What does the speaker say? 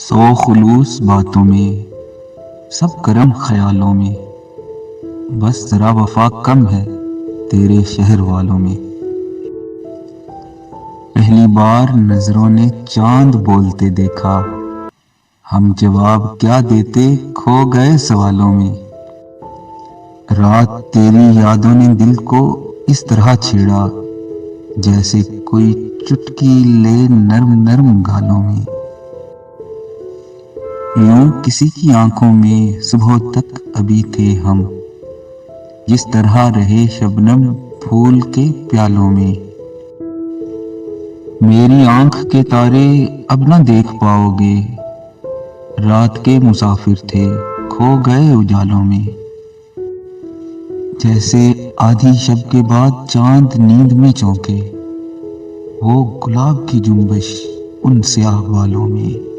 سو خلوص باتوں میں، سب کرم خیالوں میں، بس ذرا وفا کم ہے تیرے شہر والوں میں۔ پہلی بار نظروں نے چاند بولتے دیکھا، ہم جواب کیا دیتے کھو گئے سوالوں میں۔ رات تیری یادوں نے دل کو اس طرح چھیڑا، جیسے کوئی چٹکی لے نرم نرم گالوں میں۔ یوں کسی کی آنکھوں میں صبح تک ابھی تھے ہم، جس طرح رہے شبنم پھول کے پیالوں میں۔ میری آنکھ کے تارے اب نہ دیکھ پاؤ گے، رات کے مسافر تھے کھو گئے اجالوں میں۔ جیسے آدھی شب کے بعد چاند نیند میں چونکے، وہ گلاب کی جنبش ان سیاہ بالوں میں۔